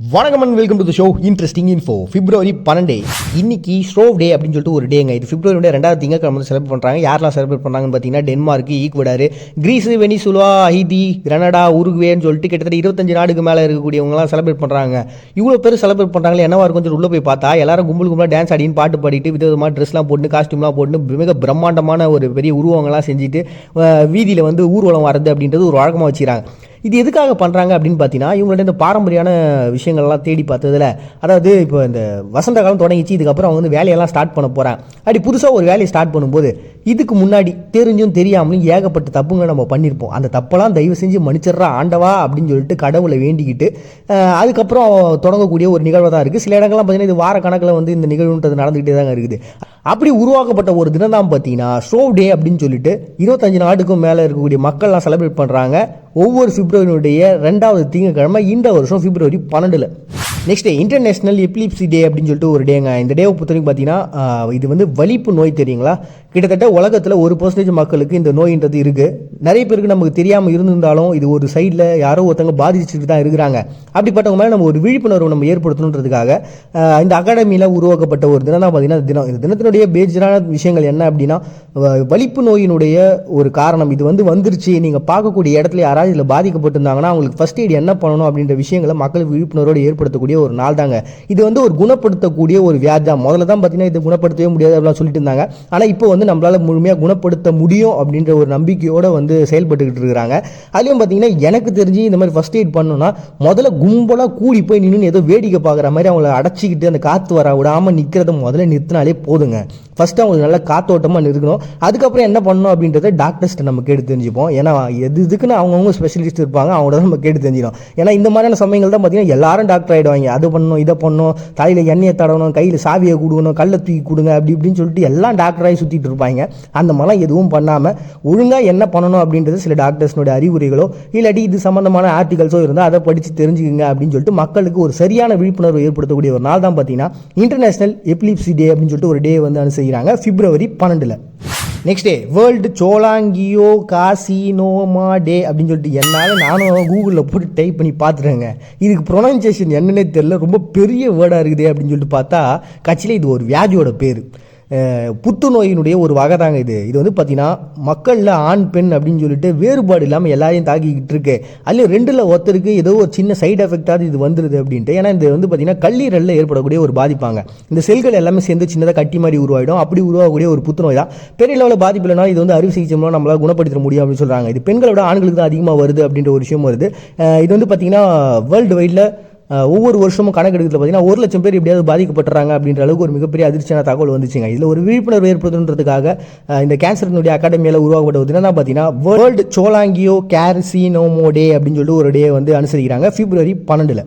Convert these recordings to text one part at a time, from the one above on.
வணக்கம் and welcome to the show interesting info. பிப்ரவரி 12 இன்னைக்கு ஸ்ட்ரோவ் டே அப்படின்னு சொல்லிட்டு ஒரு டேங்க. இது பிப்ரவரி 2 திங்கட்கிழமை செலிப்ரேட் பண்ணுறாங்க. யாரெல்லாம் செலிப்ரேட் பண்ணுறாங்கன்னு பார்த்தீங்கன்னா Denmark, Ecuador, Greece, Venezuela, Haiti, Grenada, உருகுவேன்னு சொல்லிட்டு கிட்டத்தட்ட 25 நாடுக்கு மேலே இருக்கக்கூடியவங்களாம் செலிப்ரேட் பண்ணுறாங்க. இவ்வளோ பேர் செலிப்ரேட் பண்ணுறாங்களே என்னவா இருக்கும் சொல்லி உள்ளே போய் பார்த்தா எல்லாரும் கும்பலாக டான்ஸ் ஆடின்னு பாட்டு பாடிட்டு விதவிதமாக ட்ரெஸ்லாம் போட்டு காஸ்டியூம்லாம் போட்டு மிக பிரம்மாண்டமான ஒரு பெரிய உருவங்கள்லாம் செஞ்சுட்டு வீதியில் வந்து ஊர்வலம் வர்றது அப்படின்றது ஒரு வழக்கமாக வச்சுக்கிறாங்க. இது எதுக்காக பண்ணுறாங்க அப்படின்னு பார்த்தீங்கன்னா இவங்கள்ட்ட இந்த பாரம்பரியான விஷயங்கள்லாம் தேடி பார்த்ததில், அதாவது இப்போ இந்த வசந்த காலம் தொடங்கிச்சு, இதுக்கப்புறம் அவங்க வந்து வேலையெல்லாம் ஸ்டார்ட் பண்ண போகிறாங்க. அப்படி புதுசாக ஒரு வேலையை ஸ்டார்ட் பண்ணும்போது இதுக்கு முன்னாடி தெரிஞ்சும் தெரியாமலும் ஏகப்பட்ட தப்புங்களை நம்ம பண்ணியிருப்போம். அந்த தப்பெல்லாம் தயவு செஞ்சு மன்னிச்சிடுறா ஆண்டவா அப்படின்னு சொல்லிட்டு கடவுளை வேண்டிக்கிட்டு அதுக்கப்புறம் தொடங்கக்கூடிய ஒரு நிகழ்வு தான் இருக்குது. சில இடங்கள்லாம் பார்த்தீங்கன்னா இது வார கணக்கில் வந்து இந்த நிகழ்வுன்றது நடந்துகிட்டே தாங்க இருக்குது. அப்படி உருவாக்கப்பட்ட ஒரு தினம் தான் பார்த்தீங்கன்னா ஸ்ட்ரோவ் டே அப்படின்னு சொல்லிட்டு 25 நாடுக்கும் மேலே இருக்கக்கூடிய மக்கள்லாம் செலிப்ரேட் பண்ணுறாங்க. ஒவ்வொரு பிப்ரவரியுடைய 2வது திங்கட்கிழமை இந்த வருஷம் பிப்ரவரி 12. நெக்ஸ்ட் இன்டர்நேஷனல் எபிலிப்சி டே அப்படின்னு சொல்லிட்டு ஒரு டேங்க. இந்த டேவை பொறுத்தவரைக்கும் பார்த்தீங்கன்னா இது வந்து வலிப்பு நோய் தெரியுங்களா? கிட்டத்தட்ட உலகத்தில் 1% மக்களுக்கு இந்த நோயின்றது இருக்குது. நிறைய பேருக்கு நமக்கு தெரியாமல் இருந்திருந்தாலும் இது ஒரு சைடில் யாரோ ஒருத்தவங்க பாதிச்சுட்டு தான் இருக்கிறாங்க. அப்படிப்பட்டவங்க மேலே நம்ம ஒரு விழிப்புணர்வு நம்ம ஏற்படுத்தணுன்றதுக்காக இந்த அகாடமியில் உருவாக்கப்பட்ட ஒரு தினம் தான் பார்த்தீங்கன்னா இந்த தினத்தினுடைய பேஜரான விஷயங்கள் என்ன அப்படின்னா, வலிப்பு நோயினுடைய ஒரு காரணம் இது வந்துருச்சு, நீங்கள் பார்க்கக்கூடிய இடத்துல யாராவது இதில் பாதிக்கப்பட்டிருந்தாங்கன்னா அவங்களுக்கு ஃபர்ஸ்ட் எய்ட் என்ன பண்ணணும் அப்படின்ற விஷயங்களை மக்களுக்கு விழிப்புணர்வோடு ஏற்படுத்தக்கூடிய ஒரு நாள் தாங்க. இது வந்து ஒரு குணப்படுத்தக்கூடிய ஒரு வியாதி தான். முதல்ல தான் பார்த்தீங்கன்னா இதை குணப்படுத்தவே முடியாது அப்படின்னு சொல்லிட்டு இருந்தாங்க. ஆனால் இப்போ வந்து நம்மளால முழுமையாக குணப்படுத்த முடியும் அப்படின்ற ஒரு நம்பிக்கையோடு வந்து செயல்பட்டுக்கிட்டு இருக்கிறாங்க. அதுலேயும் பார்த்தீங்கன்னா எனக்கு தெரிஞ்சு இந்த மாதிரி ஃபர்ஸ்ட் எய்ட் பண்ணணும்னா முதல்ல கும்பலாக கூடி போய் நின்று ஏதோ வேடிக்கை பார்க்குற மாதிரி அவங்கள அடைச்சிக்கிட்டு அந்த காற்று வர விடாமல் நிற்கிறத முதல்ல நிறுத்தினாலே போதுங்க. ஃபர்ஸ்ட் அவங்களுக்கு நல்லா காத்தோட்டமாக இருக்கணும். அதுக்கப்புறம் என்ன பண்ணணும் அப்படின்றத டாக்டர்ஸ்ட்டு நம்ம கேட்டு தெரிஞ்சுப்போம். ஏன்னா இதுக்குன்னு அவங்கவுங்க ஸ்பெஷலிஸ்ட் இருப்பாங்க, அவங்களோட நம்ம கேட்டு தெரிஞ்சிடும். ஏன்னா இந்த மாதிரியான சமயங்கள் தான் பார்த்தீங்கன்னா எல்லாரும் டாக்டர் ஆகிடுவாங்க. அது பண்ணணும், இதை பண்ணணும், தலையில் எண்ணெயை தடவணும், கையில் சாவியை கொடுக்கணும், கல்லை தூக்கி கொடுங்க அப்படி இப்படின்னு சொல்லிட்டு எல்லாம் டாக்டராகி சுற்றிட்டு இருப்பாங்க. அந்த மாதிரிலாம் எதுவும் பண்ணாமல் ஒழுங்காக என்ன பண்ணணும் அப்படின்றது சில டாக்டர்ஸ்னுடைய அறிவுரைகளோ இல்லாட்டி இது சம்மந்தமான ஆர்டிகல்ஸோ இருந்தால் அதை படித்து தெரிஞ்சுக்கங்க அப்படின்னு சொல்லிட்டு மக்களுக்கு ஒரு சரியான விழிப்புணர்வு ஏற்படுத்தக்கூடிய ஒரு நாள் தான் பார்த்தீங்கன்னா இன்டர்நேஷனல் எபிலிப்சி டே அப்படின்னு சொல்லிட்டு ஒரு டே வந்து அனுசரிக்கிறாங்க பிப்ரவரி 12. நெக்ஸ்ட் டே வேர்ல்டு சோலாங்கியோ காசினோமா டே அப்படின்னு சொல்லிட்டு நானும் கூகுளில் போட்டு டைப் பண்ணி பார்த்துட்டேங்க. இதுக்கு ப்ரொனன்சியேஷன் என்னன்னே தெரியல, ரொம்ப பெரிய வேர்டாக இருக்குது அப்படின்னு சொல்லிட்டு பார்த்தா கட்சியில் இது ஒரு வியாதியோட பேர். புத்துநோயினுடைய ஒரு வகை தாங்க இது வந்து பார்த்தீங்கன்னா மக்களில் ஆண் பெண் அப்படின்னு சொல்லிட்டு வேறுபாடு இல்லாமல் எல்லாரையும் தாக்கிக்கிட்டு இருக்கு. அதுலேயும் 2ல் ஒருத்தருக்கு ஏதோ ஒரு சின்ன சைடு எஃபெக்டாவது இது வந்துடுது அப்படின்ட்டு. ஏன்னா இது வந்து பார்த்தீங்கன்னா கல்லீரலில் ஏற்படக்கூடிய ஒரு பாதிப்பாங்க. இந்த செல்கள் எல்லாமே சேர்ந்து சின்னதாக கட்டி மாதிரி உருவாயிடும். அப்படி உருவாகக்கூடிய ஒரு புத்துநோய் தான். பெரிய லெவலில் பாதிப்பு இல்லைனா இது வந்து அறுவை சிகிச்சை மூலம் நம்மளால் குணப்படுத்த முடியும் அப்படின்னு சொல்கிறாங்க. இது பெண்களோட ஆண்களுக்கு தான் அதிகமாக வருது அப்படின்ற ஒரு விஷயம் வருது. இது வந்து பார்த்தீங்கன்னா வேர்ல்டு வைடில் ஒவ்வொரு வருஷமும் கணக்கு எடுக்கிறதுல பார்த்தீங்கன்னா 1 லட்சம் பேர் எப்படியாவது பாதிக்கப்பட்டுறாங்க அப்படின்ற அளவுக்கு ஒரு மிகப்பெரிய அதிர்ச்சியான தகவல் வந்துச்சுங்க. இதில் ஒரு விழிப்புணர்வு ஏற்படுத்துறதுக்காக இந்த கேன்சரினுடைய அகாடமியில் உருவாக்கப்பட்ட ஒரு தினம் தான் பார்த்தீங்கன்னா வேர்ல்டு சோலாங்கியோ கார்சினோமா டே அப்படின்னு சொல்லிட்டு ஒரு டே வந்து அனுசரிக்கிறாங்க பிப்ரவரி 12.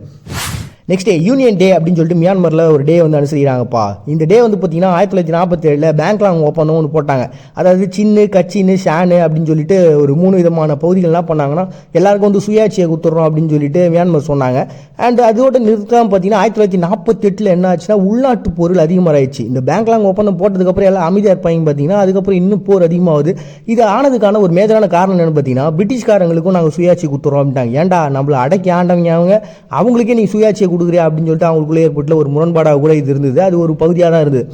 நெக்ஸ்ட் டே யூனியன் டே அப்படின்னு சொல்லிட்டு மியான்மரில் ஒரு டே வந்து அனுசரிக்கிறாங்கப்பா. இந்த டே வந்து பார்த்தீங்கன்னா 1947 பேங்க்லாங் ஒப்பந்தம் ஒன்று போட்டாங்க. அதாவது சின்னு கச்சின்னு ஷானு அப்படின்னு சொல்லிட்டு ஒரு 3 விதமான பகுதிகள் என்ன பண்ணாங்கன்னா எல்லாருக்கும் வந்து சுயாட்சியை கொடுத்துட்றோம் அப்படின்னு சொல்லிட்டு மியான்மர் சொன்னாங்க. அண்ட் அதோட நிறுத்தம் பார்த்தீங்கன்னா 1948 என்ன ஆச்சுன்னா உள்நாட்டு போர்கள் அதிகமாகிடுச்சு. இந்த பேங்க்லாங் ஒப்பந்தம் போட்டதுக்கப்புறம் எல்லாம் அமைதியாக இருப்பாங்க பார்த்தீங்கன்னா அதுக்கப்புறம் இன்னும் போர் அதிகமாகுது. இது ஆனதுக்கான ஒரு மேஜரான காரணம் என்னென்னு பார்த்தீங்கன்னா பிரிட்டிஷ்காரங்களுக்கும் நாங்கள் சுயாட்சி கொடுத்துட்றோம் அப்படின்ட்டாங்க. ஏன்டா நம்மளை அடக்கி ஆண்டவங்க அவங்களுக்கே நீங்கள் சுயாட்சியை கொடுக்குறியா அப்படின்னு சொல்லிட்டு அவங்களுக்குள்ளே ஏற்பட்டுள்ள ஒரு முரண்பாடாக கூட இது இருந்தது. அது ஒரு பகுதியாக தான் இருந்தது.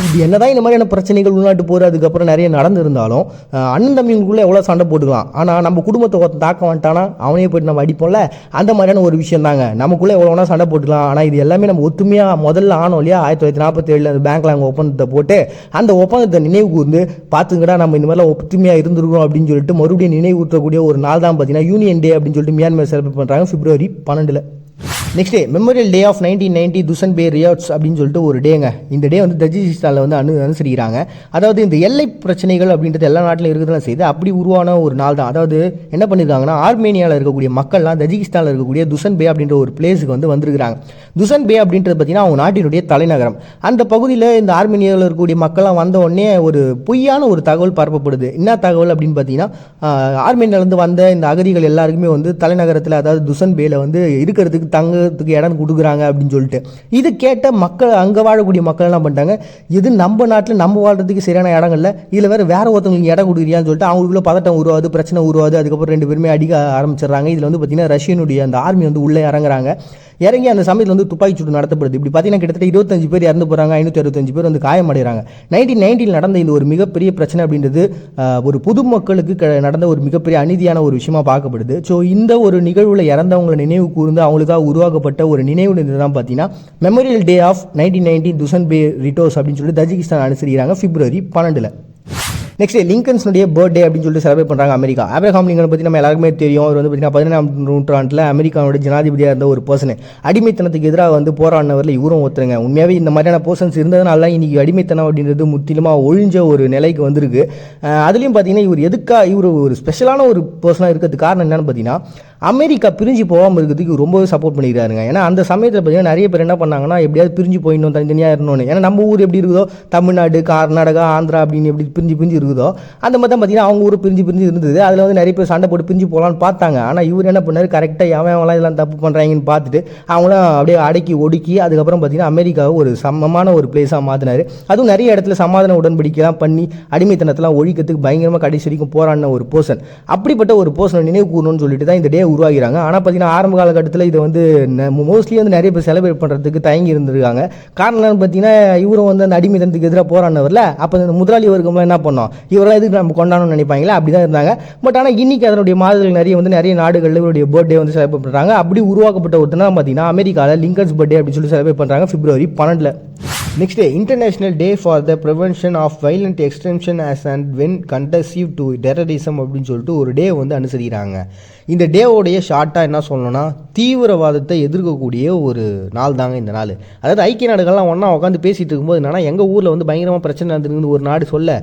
இது என்னதான் இந்த மாதிரியான பிரச்சனைகள் உள்நாட்டு போர் அதுக்கப்புறம் நிறைய நடந்திருந்தாலும் அண்ணன் தம்பிங்களுக்குள்ளே எவ்வளோ சண்டை போட்டுக்கலாம். ஆனால் நம்ம குடும்பத்தை தாக்க வந்துட்டானா அவனே போயிட்டு நம்ம அடிப்போம்ல, அந்த மாதிரியான ஒரு விஷயம் தாங்க. நமக்குள்ளே எவ்வளோனா சண்டை போட்டுக்கலாம். ஆனால் இது எல்லாமே நம்ம ஒத்துமையாக முதல்ல ஆனோம் இல்லையா 1947 அந்த பேங்க்லாங் ஒப்பந்தத்தை போட்டு அந்த ஒப்பந்தத்தை நினைவு கூர்ந்து பார்த்துங்கடா நம்ம இந்த மாதிரிலாம் ஒத்துமையாக இருந்திருக்கோம் அப்படின்னு சொல்லிட்டு மறுபடியும் நினைவூற்றக்கூடிய ஒரு நாள் தான் பார்த்தீங்கன்னா யூனியன் டே அப்படின்னு சொல்லிட்டு மியான்மர் செலிப்ரேட் பண்ணுறாங்க பிப்ரவரி 12. Next day memorial day of 1990 Dushanbe riots அப்படின்னு சொல்லிட்டு ஒரு டேங்க. இந்த டே வந்து தஜிகிஸ்தானில் வந்து அனுசரிக்கிறாங்க. அதாவது இந்த எல்லை பிரச்சனைகள் அப்படின்றது எல்லா நாட்டிலும் இருக்கிறதெல்லாம் செய்து அப்படி உருவான ஒரு நாள் தான். அதாவது என்ன பண்ணியிருக்காங்கன்னா ஆர்மேனியாவில் இருக்கக்கூடிய மக்கள்லாம் தஜிகிஸ்தானில் இருக்கக்கூடிய துசன்பே அப்படின்ற ஒரு பிளேஸுக்கு வந்து வந்திருக்கிறாங்க. துசன்பே அப்படின்றது பார்த்தீங்கன்னா அவங்க நாட்டினுடைய தலைநகரம். அந்த பகுதியில் இந்த ஆர்மேனியாவில் இருக்கக்கூடிய மக்கள்லாம் வந்த உடனே ஒரு பொய்யான ஒரு தகவல் பரப்பப்படுது. என்ன தகவல் அப்படின்னு பார்த்தீங்கன்னா ஆர்மேனியாவிலேருந்து வந்த இந்த அகதிகள் எல்லாருக்குமே வந்து தலைநகரத்தில் அதாவது துசன்பேல வந்து இருக்கிறதுக்கு தங்கத்துக்கு இடம் கொடுக்குறாங்க அப்படின்னு சொல்லிட்டு இது கேட்ட மக்கள் அங்கே வாழக்கூடிய மக்கள் என்ன பண்ணிட்டாங்க, இது நம்ம நாட்டில் நம்ம வாழ்றதுக்கு சரியான இடங்கள்ல இதில் வேற ஒருத்தவங்களுக்கு இடம் கொடுக்குறியான்னு சொல்லிட்டு அவங்களுக்குள்ள பதட்டம் உருவாது, பிரச்சனை உருவாது. அதுக்கப்புறம் 2 பேருமே அடிக்க ஆரம்பிச்சிடுறாங்க. இதில் வந்து பார்த்தீங்கன்னா ரஷ்யனுடைய அந்த ஆர்மி வந்து உள்ளே இறங்குறாங்க. இறங்கி அந்த சமயத்தில் வந்து துப்பாக்கி சூடு நடத்தப்படுது. இப்படி பார்த்தீங்கன்னா கிட்டத்தட்ட 25 பேர் இறந்து போகிறாங்க, 565 பேர் வந்து காயமடைகிறாங்க. 1990 நடந்த இந்த ஒரு மிகப்பெரிய பிரச்சனை அப்படின்றது ஒரு பொதுமக்களுக்கு நடந்த ஒரு மிகப்பெரிய அநீதியான ஒரு விஷயமா பார்க்கப்படுது. ஸோ இந்த ஒரு நிகழ்வில் இறந்தவங்களை நினைவு கூர்ந்து அவங்களுக்காக உருவாக்கப்பட்ட ஒரு நினைவு நிதி தான் பார்த்தீங்கன்னா மெமோரியல் டே ஆஃப் 1990 துசன்பே ரிட்டோஸ் அப்படின்னு சொல்லிட்டு தஜிகிஸ்தான் அனுசரிக்கிறாங்க February 12. நெக்ஸ்ட் லிங்கன்ஸ்னுடைய பர்த்டே அப்படின்னு சொல்லிட்டு செலிப்ரேட் பண்ணுறாங்க அமெரிக்கா. ஆப்ரஹாம் லிங்கன் பற்றி நம்ம எல்லாருக்குமே தெரியும். அவர் வந்து பார்த்தீங்கன்னா 17ஆம் நூற்றாண்டில் அமெரிக்காவோட ஜனாதிபதியாக இருந்த ஒரு பர்சன். அடிமைத்தனத்துக்கு எதிராக வந்து போராடினவரில் இவரும் ஒருத்தருங்க. உண்மையாகவே இந்த மாதிரியான பர்சன்ஸ் இருந்ததுனால இன்றைக்கி அடிமைத்தனம் அப்படின்றது முற்றிலுமாக ஒழிஞ்ச ஒரு நிலைக்கு வந்திருக்கு. அதுலேயும் பார்த்தீங்கன்னா இவர் ஒரு ஸ்பெஷலான ஒரு பர்சனாக இருக்கிறதுக்கு காரணம் என்னென்னு பார்த்தீங்கன்னா அமெரிக்கா பிரிஞ்சு போகாமல் இருக்கிறதுக்கு ரொம்பவே சப்போர்ட் பண்ணிக்கிறாருங்க. ஏன்னா அந்த சமயத்தில் பார்த்தீங்கன்னா நிறைய பேர் என்ன பண்ணாங்கன்னா எப்படியாவது பிரிஞ்சு போயிடணும், தனித்தனியாக இருந்தோன்னு. ஏன்னா நம்ம ஊர் எப்படி இருக்குதோ, தமிழ்நாடு, கர்நாடகா, ஆந்திரா அப்படின்னு எப்படி பிரிஞ்சு இருக்குதோ அந்த மாதிரி தான் பார்த்தீங்கன்னா அவங்க ஊர் பிரிஞ்சு இருந்தது. அதில் வந்து நிறைய பேர் சண்டை போட்டு பிரிஞ்சு போகலான்னு பார்த்தாங்க. ஆனால் இவர் என்ன பண்ணார், கரெக்டாக எவன்லாம் இதெல்லாம் தப்பு பண்ணுறாங்கன்னு பார்த்துட்டு அவங்களாம் அப்படியே அடக்கி ஒடுக்கி அதுக்கப்புறம் பார்த்தீங்கன்னா அமெரிக்காவை ஒரு சமமான ஒரு பிளேஸாக மாற்றினார். அதுவும் நிறைய இடத்துல சமாதான உடன்படிக்கைலாம் பண்ணி அடிமைத்தனத்தெல்லாம் ஒழிக்கிறதுக்கு பயங்கரமாக கடைசி வரைக்கும் போராடின ஒரு பர்சன். அப்படிப்பட்ட ஒரு பர்சனை நினைவு கூறணும்னு சொல்லிட்டு தான் இந்த டே உருவாகிறாங்க. ஆனால் பார்த்தீங்கன்னா ஆரம்ப காலகட்டத்தில் இதை வந்து மோஸ்ட்லி வந்து நிறைய பேர் செலிப்ரேட் பண்ணுறதுக்கு தயங்கி இருந்திருக்காங்க. காரணம் என்னன்னு பார்த்தீங்கன்னா இவரும் வந்து அந்த அடிமைத்தனத்துக்கு எதிராக போராடினவரில் அப்போ இந்த முதலாளி வர்க்கம்லாம் என்ன பண்ணோம், இவரெல்லாம் எதுக்கு நம்ம கொண்டாடணும்னு நினைப்பாங்களே, அப்படி தான் இருந்தாங்க. பட் ஆனால் இன்னைக்கு அதனுடைய மாதங்கள் நிறைய நாடுகளில் இவருடைய பர்த்டே வந்து செலிப்ரேட் பண்ணுறாங்க. அப்படி உருவாக்கப்பட்ட ஒருத்தனா பார்த்தீங்கன்னா அமெரிக்காவில் லிங்கன்ஸ் பர்த்டே அப்படின்னு சொல்லி செலிப்ரேட் பண்ணுறாங்க February 12. Next day international day for the prevention of violent extension as and when conducive to terrorism அப்படின்னு சொல்லிட்டு ஒரு டே வந்து அனுசரிக்கிறாங்க. இந்த டேவோடைய ஷார்ட்டாக என்ன சொல்லணும்னா தீவிரவாதத்தை எதிர்க்கக்கூடிய ஒரு நாள் தாங்க இந்த நாள். அதாவது ஐக்கிய நாடுகள்லாம் ஒன்றா உட்காந்து பேசிகிட்டு இருக்கும்போது என்னன்னா எங்கள் ஊரில் வந்து பயங்கரமாக பிரச்சனை நடந்துருக்குன்னு ஒரு நாடு சொல்ல,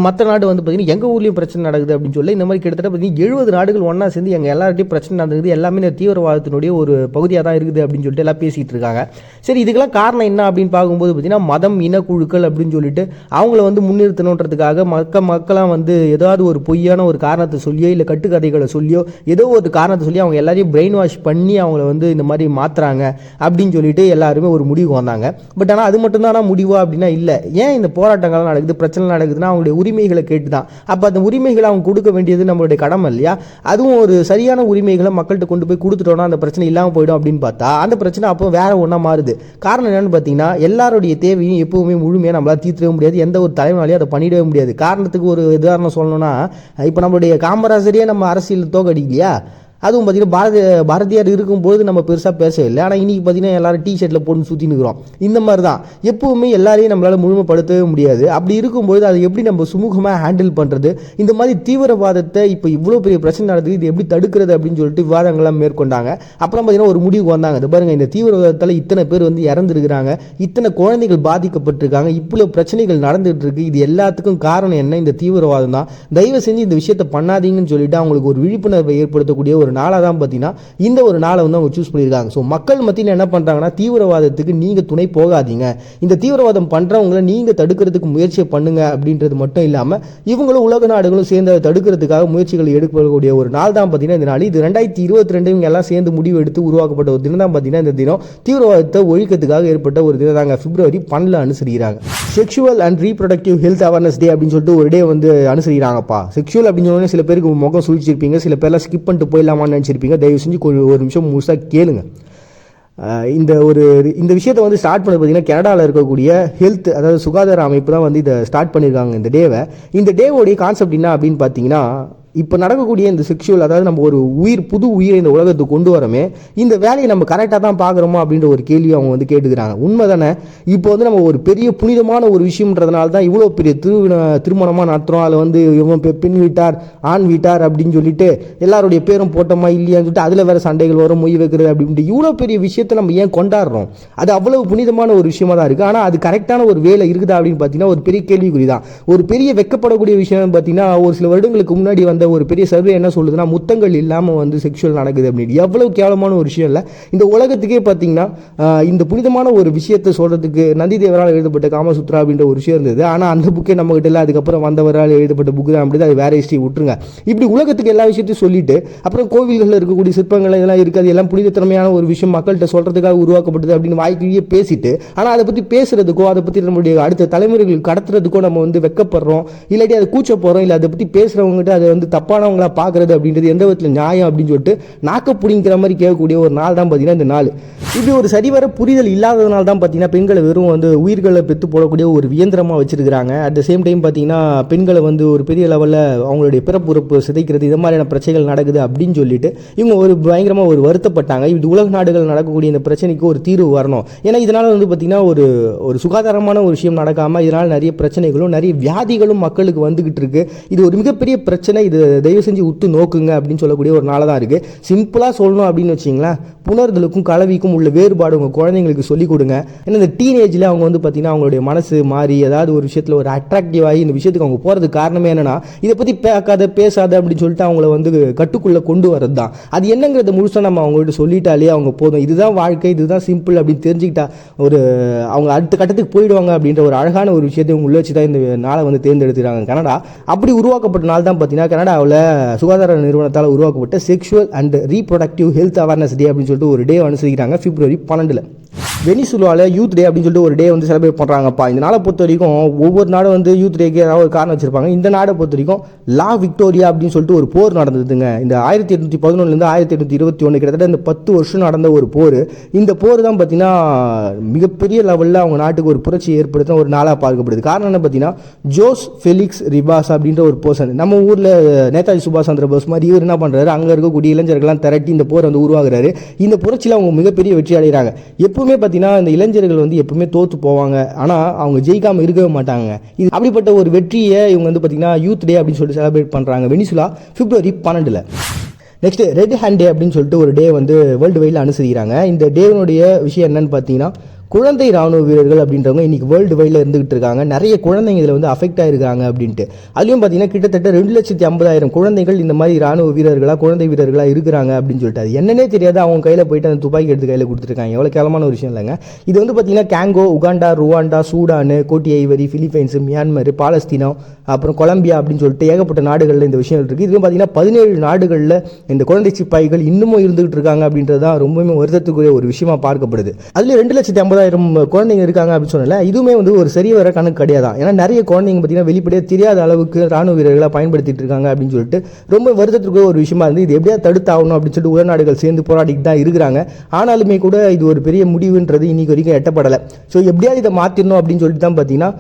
மற்ற நாடு வந்து பார்த்திங்கன்னா எங்கள் ஊர்லேயும் பிரச்சனை நடக்குது அப்படின்னு சொல்லி இந்த மாதிரி கிட்டத்தட்ட பார்த்திங்கன்னா 70 நாடுகள் ஒன்றா சேர்ந்து எங்கள் எல்லார்ட்டையும் பிரச்சனை நடந்துருக்குது, எல்லாமே இந்த தீவிரவாதத்தினுடைய ஒரு பகுதியாக தான் இருக்குது அப்படின்னு சொல்லிட்டு எல்லாம் பேசிகிட்டு இருக்காங்க. சரி, இதுக்கெல்லாம் காரணம் என்ன அப்படின்னு பார்க்கும்போது பார்த்திங்கன்னா மதம், இனக்குழுக்கள் அப்படின்னு சொல்லிட்டு அவங்கள வந்து முன்னிறுத்தணுன்றதுக்காக மக்களாம் வந்து ஏதாவது ஒரு பொய்யான ஒரு காரணத்தை சொல்லியோ இல்லை கட்டுக்கதைகளை சொல்லியோ ஏதோ ஒரு காரணத்தை சொல்லி அவங்க எல்லாரையும் பிரெயின் வாஷ் பண்ணி அவங்கள வந்து இந்த மாதிரி மாற்றுறாங்க அப்படின்னு சொல்லிட்டு எல்லாருமே ஒரு முடிவுக்கு வந்தாங்க. பட் ஆனால் அது மட்டும்தான் முடிவா அப்படின்னா இல்லை. ஏன் இந்த போராட்டங்கள்லாம் நடக்குது, பிரச்சனை நடக்குதுன்னா அவங்களுடைய உரிமைகளை கேட்டு தான். அப்போ அந்த உரிமைகளை அவங்க கொடுக்க வேண்டியது நம்மளுடைய கடமை இல்லையா? அதுவும் ஒரு சரியான உரிமைகளை மக்கள்கிட்ட கொண்டு போய் கொடுத்துட்டோம்னா அந்த பிரச்சனை இல்லாமல் போயிடும் அப்படின்னு பார்த்தா அந்த பிரச்சனை அப்போ வேற ஒன்றா மாறுது. காரணம் என்னன்னு பார்த்தீங்கன்னா எல்லாருடைய தேவையும் எப்பவுமே முழுமையாக நம்மளால் தீர்த்தவே முடியாது, எந்த ஒரு தலைவனாலையும் அதை பண்ணிடவே முடியாது. காரணத்துக்கு ஒரு உதாரணம் சொல்லணும்னா இப்போ நம்மளுடைய காமராஜரையே நம்ம அரசியல் தோக்கடிக்கலையா? அதுவும் பார்த்தீங்கன்னா பாரதியார் இருக்கும்போது நம்ம பெருசாக பேசவில்லை. ஆனால் இன்றைக்கி பார்த்தீங்கன்னா எல்லாரும் டிஷர்ட்டில் போட்டு சுற்றி நிற்கிறோம். இந்த மாதிரி தான் எப்போவுமே எல்லாரையும் நம்மளால் முழுமைப்படுத்தவே முடியாது. அப்படி இருக்கும்போது அதை எப்படி நம்ம சுமூகமாக ஹேண்டில் பண்ணுறது, இந்த மாதிரி தீவிரவாதத்தை இப்போ இவ்வளோ பெரிய பிரச்சனை நடக்குது, இது எப்படி தடுக்கிறது அப்படின்னு சொல்லிட்டு விவாதங்கள்லாம் மேற்கொண்டாங்க. அப்புறம் பார்த்தீங்கன்னா ஒரு முடிவுக்கு வந்தாங்க. இது பாருங்கள், இந்த தீவிரவாதத்தால் இத்தனை பேர் வந்து இறந்துருக்கிறாங்க, இத்தனை குழந்தைகள் பாதிக்கப்பட்டிருக்காங்க, இவ்வளோ பிரச்சனைகள் நடந்துகிட்டு இருக்கு, இது எல்லாத்துக்கும் காரணம் என்ன, இந்த தீவிரவாதம் தான். தயவு செஞ்சு இந்த விஷயத்தை பண்ணாதீங்கன்னு சொல்லிட்டு அவங்களுக்கு ஒரு விழிப்புணர்வை ஏற்படுத்தக்கூடிய ஒரு நாளாக தான் பார்த்தீங்கன்னா இந்த ஒரு நாளை வந்து அவங்க சூஸ் பண்ணியிருக்காங்க. ஸோ மக்கள் மத்தியில் என்ன பண்ணுறாங்கன்னா தீவிரவாதத்துக்கு நீங்கள் துணை போகாதீங்க, இந்த தீவிரவாதம் பண்ணுறவங்களை நீங்கள் தடுக்கிறதுக்கு முயற்சியை பண்ணுங்க அப்படின்றது மட்டும் இல்லாமல் இவங்களும் உலக நாடுகளும் சேர்ந்து அதை தடுக்கிறதுக்காக முயற்சிகள் எடுக்கக்கூடிய ஒரு நாள் தான் பார்த்தீங்கன்னா இந்த நாள். இது 2022 இவங்க எல்லாம் சேர்ந்து முடிவு எடுத்து உருவாக்கப்பட்ட ஒரு தினம் தான் பார்த்தீங்கன்னா இந்த தினம் தீவிரவாதத்தை ஒழிக்கிறதுக்காக ஏற்பட்ட ஒரு தினம் தாங்க February 12 அனுசரிக்கிறாங்க. Sexual and reproductive health awareness day அப்படின்னு சொல்லிட்டு ஒரு டே வந்து அனுசரிக்கிறாங்கப்பா. செக்ஷுவல் அப்படின்னு சொன்னோன்னே சில பேருக்கு முகம் சுழிச்சிருப்பீங்க, சில பேர்லாம் ஸ்கிப் பண்ணிட்டு போயிடலாமான்னு நினச்சிருப்பீங்க. தயவு செஞ்சு ஒரு நிமிஷம் முழுசாக கேளுங்க. இந்த விஷயத்தை வந்து ஸ்டார்ட் பண்ணது பார்த்தீங்கன்னா கனடாவில் இருக்கக்கூடிய ஹெல்த், அதாவது சுகாதார அமைப்பு தான் வந்து இதை ஸ்டார்ட் பண்ணியிருக்காங்க இந்த டேவை. இந்த டேவோடைய கான்செப்ட் என்ன அப்படின்னு பார்த்தீங்கன்னா இப்போ நடக்கக்கூடிய இந்த செக்ஷுவல், அதாவது நம்ம ஒரு புது உயிரை இந்த உலகத்துக்கு கொண்டு வரமே, இந்த வேலையை நம்ம கரெக்டாக தான் பார்க்குறோமோ அப்படின்ற ஒரு கேள்வி அவங்க வந்து கேட்டுக்கிறாங்க. உண்மை தானே? இப்போ வந்து நம்ம ஒரு பெரிய புனிதமான ஒரு விஷயம்ன்றதுனால தான் இவ்வளோ பெரிய திருமணமாக நடத்துகிறோம். அதில் வந்து இவன் பெண் வீட்டார் ஆண் வீட்டார் அப்படின்னு சொல்லிட்டு எல்லாருடைய பேரும் போட்டோமா இல்லையான்னு சொல்லிட்டு அதில் வேறு சண்டைகள் வரும், மொய் வைக்கிறது அப்படின்ட்டு இவ்வளோ பெரிய விஷயத்தை நம்ம ஏன் கொண்டாடுறோம்? அது அவ்வளவு புனிதமான ஒரு விஷயமா தான் இருக்குது. ஆனால் அது கரெக்டான ஒரு வேலை இருக்குதா அப்படின்னு பார்த்தீங்கன்னா ஒரு பெரிய கேள்விக்குறி தான். ஒரு பெரிய வெக்கப்படக்கூடிய விஷயம் பார்த்தீங்கன்னா ஒரு சில வருடங்களுக்கு முன்னாடி வந்து ஒரு பெரிய சர்வே என்ன சொல்லுதுன்னா முத்தங்கள் இல்லாமல் வந்து செக்ஷுவல் நடக்குது அப்படின்னு. எவ்வளவு கேவலமான ஒரு விஷயம் இல்லை இந்த உலகத்துக்கே பார்த்தீங்கன்னா. இந்த புனிதமான ஒரு விஷயத்தை சொல்றதுக்கு நந்தி தேவரால் எழுதப்பட்ட காமசூத்ரா அப்படின்ற ஒரு விஷயம் இருந்தது. ஆனால் அந்த புக்கே நம்ம கிட்ட இல்லை, அதுக்கப்புறம் வந்தவரால் எழுதப்பட்ட புக்கு தான். அப்படி அது வேற ஹிஸ்ட்ரி விட்டுருங்க. இப்படி உலகத்துக்கு எல்லா விஷயத்தையும் சொல்லிட்டு அப்புறம் கோவில்களில் இருக்கக்கூடிய சிற்பங்கள் இதெல்லாம் இருக்குது, எல்லாம் புனிதத்தன்மையான ஒரு விஷயம் மக்கள்கிட்ட சொல்றதுக்காக உருவாக்கப்பட்டது அப்படின்னு வாய்க்கிலேயே பேசிட்டு, ஆனால் அதை பற்றி பேசுறதுக்கோ அதை பற்றி நம்மளுடைய அடுத்த தலைமுறைகளுக்கு கடத்துறதுக்கோ நம்ம வந்து வெக்கப்படுறோம், இல்லாட்டி அதை கூச்ச போகிறோம், இல்லை அதை பற்றி பேசுகிறவங்ககிட்ட அதை வந்து தப்பானவங்களா பார்க்குறது அப்படின்றது எந்த விதத்தில் நியாயம் அப்படின்னு சொல்லிட்டு நாக்க பிடிங்கிற மாதிரி கேட்கக்கூடிய ஒரு நாள் தான் பார்த்தீங்கன்னா இந்த நாள். இப்படி ஒரு சரிவர புரிதல் இல்லாததுனால தான் பார்த்தீங்கன்னா பெண்களை வெறும் உயிர்களை பெற்று போடக்கூடிய ஒரு வியந்திரமாக வச்சிருக்கிறாங்க. அட் த சேம் டைம் பார்த்தீங்கன்னா பெண்களை ஒரு பெரிய லெவலில் அவங்களுடைய பிறப்புறுப்பு சிதைக்கிறது இது மாதிரியான பிரச்சனைகள் நடக்குது அப்படின்னு சொல்லிட்டு இவங்க பயங்கரமாக வருத்தப்பட்டாங்க. இது உலக நாடுகள் நடக்கக்கூடிய இந்த பிரச்சனைக்கு ஒரு தீர்வு வரணும். ஏன்னா இதனால் பார்த்தீங்கன்னா ஒரு சுகாதாரமான ஒரு விஷயம் நடக்காமல் இதனால் நிறைய பிரச்சனைகளும் நிறைய வியாதிகளும் மக்களுக்கு வந்துகிட்டு இருக்கு. இது ஒரு மிகப்பெரிய பிரச்சனை. இது தயவு செஞ்சு உத்து நோக்குங்க அப்படின்னு சொல்லக்கூடிய ஒரு நாளாக தான் இருக்குது. சிம்பிளாக சொல்லணும் அப்படின்னு வச்சிங்களேன், புணர்களுக்கும் கலவிக்கும் உள்ள வேறுபாடு உங்கள் குழந்தைங்களுக்கு சொல்லிக் கொடுங்க. ஏன்னா இந்த டீனேஜில் அவங்க பார்த்தீங்கன்னா அவங்களுடைய மனசு மாறி ஏதாவது ஒரு விஷயத்தில் ஒரு அட்ராக்டிவ் ஆகி இந்த விஷயத்துக்கு அவங்க போகிறதுக்கு காரணமே என்னன்னா இதை பற்றி பேசாத அப்படின்னு சொல்லிட்டு அவங்கள கட்டுக்குள்ளே கொண்டு வரது தான். அது என்னங்கிறத முழுசாக நம்ம அவங்கள்ட்ட சொல்லிட்டாலே அவங்க போதும், இதுதான் வாழ்க்கை, இதுதான் சிம்பிள் அப்படின்னு தெரிஞ்சுக்கிட்டா அவங்க அடுத்த கட்டத்துக்கு போயிடுவாங்க அப்படின்ற ஒரு அழகான ஒரு விஷயத்தை உள்ள வச்சு தான் இந்த நாளை தேர்ந்தெடுத்துறாங்க கனடா. அப்படி உருவாக்கப்பட்ட நாள் தான் பார்த்தீங்கன்னா கனடாவில் சுகாதார நிறுவனத்தால் உருவாக்கப்பட்ட sexual and reproductive health awareness day அப்படின்னு சொல்லிட்டு ஒரு டே அனுசரிக்கிறாங்க பிப்ரவரி 12. வெனிசுலாவில் யூத் டே அப்படின்னு சொல்லிட்டு ஒரு டே செலிப்ரேட் பண்ணுறாங்கப்பா. இந்த நாளை பொறுத்த வரைக்கும் ஒவ்வொரு நாடும் யூத் டேக்கு ஏதாவது ஒரு காரணம் வச்சிருப்பாங்க. இந்த நாடை பொறுத்த வரைக்கும் லா விக்டோரியா அப்படின்னு சொல்லிட்டு ஒரு போர் நடந்ததுங்க. இந்த 1811 1821 கிட்டத்தட்ட இந்த 10 வருஷம் நடந்த ஒரு போர். இந்த போர் தான் பார்த்தீங்கன்னா மிகப்பெரிய லெவலில் அவங்க நாட்டுக்கு ஒரு புரட்சி ஏற்படுத்த ஒரு நாளாக பார்க்கப்படுது. காரணம் என்ன பார்த்தீங்கன்னா ஜோஸ் ஃபெலிக்ஸ் ரிபாஸ் அப்படின்ற ஒரு பர்சன், நம்ம ஊரில் நேதாஜி சுபாஷ் சந்திர போஸ் மாதிரி இவர் என்ன பண்ணுறாரு, அங்கே இருக்கக்கூடிய இளைஞர்கள்லாம் திரட்டி இந்த போர் உருவாக்குறாரு. இந்த புரட்சியில் அவங்க மிகப்பெரிய வெற்றி அடைகிறாங்க. எப்பவுமே பார்த்தீங்கன்னா இந்த இளைஞர்கள் எப்பவுமே தோத்து போவாங்க, ஆனால் அவங்க ஜெயிக்காமல் இருக்கவே மாட்டாங்க. இது அப்படிப்பட்ட ஒரு வெற்றியை இவங்க பார்த்தீங்கன்னா யூத் டே அப்படின்னு சொல்லிட்டு செலிப்ரேட் பண்ணுறாங்க வெனிசுலா பிப்ரவரி 12. நெக்ஸ்ட் ரெட் ஹேண்ட் டே அப்படின்னு சொல்லிட்டு ஒரு டே வேர்ல்டு வைடில் அனுசரிக்கிறாங்க. இந்த டேனுடைய விஷயம் என்னன்னு பார்த்தீங்கன்னா குழந்தை ராணுவ வீரர்கள் அப்படின்றவங்க இன்றைக்கி வேர்ல்டு வைடில் இருந்துகிட்டு இருக்காங்க. நிறைய குழந்தைங்க இதில் அஃபெக்ட் ஆகிருக்காங்க அப்படின்ட்டு. அதுலேயும் பார்த்தீங்கன்னா கிட்டத்தட்ட 2,50,000 குழந்தைகள் இந்த மாதிரி ராணுவ வீரர்களாக குழந்தை வீரர்களாக இருக்கிறாங்க அப்படின்னு சொல்லிட்டு அது என்னன்னே தெரியாது அவங்க கையில் போயிட்டு அந்த துப்பாக்கி எடுத்து கையில் கொடுத்துருக்காங்க. எவ்வளோ கேவலமான ஒரு விஷயம் இல்லைங்க. இது பார்த்தீங்கன்னா கேங்கோ, உகாண்டா, ருவாண்டா, சூடானு, கோட்டி ஐவரி, பிலிப்பைன்ஸ், மியான்மர், பாலஸ்தீனம், அப்புறம் கொலம்பியா அப்படின்னு சொல்லிட்டு ஏகப்பட்ட நாடுகளில் இந்த விஷயம் இருக்குது. இதுவும் பார்த்தீங்கன்னா 17 நாடுகளில் இந்த குழந்தை சிப்பாய்கள் இன்னமும் இருந்துகிட்டு இருக்காங்க அப்படின்றது தான் ரொம்பவுமே வருத்தத்துக்குரிய ஒரு விஷயமா பார்க்கப்படுது. அதில் 2,50,000 குழந்தைங்க இருக்காங்க அப்படின்னு சொன்னல, இதுவுமே ஒரு சரி வர கணக்கு கிடையாது. ஏன்னா நிறைய குழந்தைங்க பார்த்தீங்கன்னா வெளிப்படையாக தெரியாத அளவுக்கு ராணுவ வீரர்களை பயன்படுத்திட்டு இருக்காங்க அப்படின்னு சொல்லிட்டு ரொம்ப வருத்தத்துக்கு ஒரு விஷயமா இருந்து இது எப்படியா தடுத்தாகணும் அப்படின்னு சொல்லிட்டு உலகநாடுகள் சேர்ந்து போராடிட்டு தான் இருக்கிறாங்க. ஆனாலுமே கூட இது ஒரு பெரிய முடிவுன்றது இன்னைக்கு வரைக்கும் எட்டப்படலை. ஸோ எப்படியாவது இதை மாற்றிடணும் அப்படின்னு சொல்லிட்டு தான் பார்த்தீங்கன்னா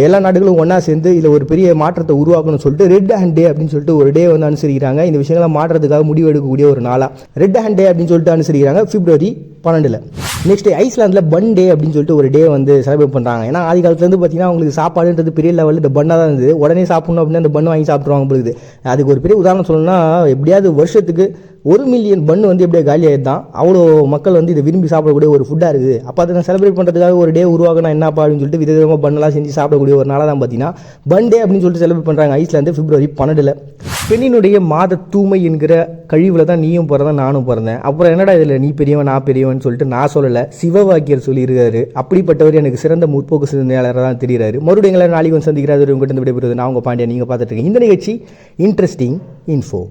எல்லா நாடுகளும் ஒன்றா சேர்ந்து இதில் ஒரு பெரிய மாற்றத்தை உருவாக்கணும்னு சொல்லிட்டு ரெட் ஹேண்ட் டே அப்படின்னு சொல்லிட்டு ஒரு டே அனுசரிக்கிறாங்க. இந்த விஷயங்களை மாற்றுறதுக்காக முடிவு எடுக்கக்கூடிய ஒரு நாளாக ரெட் ஹேண்ட் டே அப்படின்னு சொல்லிட்டு அனுசரிக்கிறாங்க பிப்ரவரி 12. நெக்ஸ்ட் ஐஸ்லாண்டில் பன் டே அப்படின்னு சொல்லிட்டு ஒரு டே செலிப்ரேட் பண்ணுறாங்க. ஏன்னா ஆதி காலத்துலேருந்து பார்த்தீங்கன்னா அவங்களுக்கு சாப்பாடுன்றது பெரிய லெவலில் இந்த பண்ணாக தான் இருந்தது. உடனே சாப்பிடணும் அப்படின்னு அந்த பண்ணு வாங்கி சாப்பிட்ருவாங்க பொழுது. அதுக்கு ஒரு பெரிய உதாரணம் சொல்லணும்னா எப்படியாவது வருஷத்துக்கு 1 மில்லியன் பண்ணு எப்படியா காலி ஆகிடுதான். அவ்வளோ மக்கள் இதை விரும்பி சாப்பிடக்கூடிய ஒரு ஃபுட்டாக இருக்குது. அப்போ அதை செலிப்ரேட் பண்ணுறதுக்காக ஒரு டே உருவாக்கணும் என்னப்பா அப்படின்னு சொல்லிட்டு விதவிதமாக பண்ணெல்லாம் செஞ்சு சாப்பிடக்கூடிய ஒரு நாளாக தான் பார்த்தீங்கன்னா பன் டே அப்படின்னு சொல்லிட்டு செலிப்ரேட் பண்ணுறாங்க ஐஸ்லாந்து பிப்ரவரி 12. பெண்ணினுடைய மாத தூய்மை என்கிற கழிவில் தான் நீயும் பிறந்தேன் நானும் பிறந்தேன். அப்புறம் என்னடா இதில் நீ பெரியவன் நான் பெரியவன் சொல்லிட்டு நான் சொல்லலை, சிவவாக்கியர் சொல்லியிருக்காரு. அப்படிப்பட்டவர் எனக்கு சிறந்த முற்போக்கு சிந்தனையாளராக தான் தெரிகிறாரு. மறுபடியும் எங்களை நாளைக்கு சந்திக்கிறாரு. உங்கள்கிட்ட விடைபெறுவது நான் உங்கள் பாண்டியன். நீங்கள் பார்த்துட்டு இருக்கீங்க இந்த நிகழ்ச்சி இன்ட்ரெஸ்டிங் இன்ஃபோ.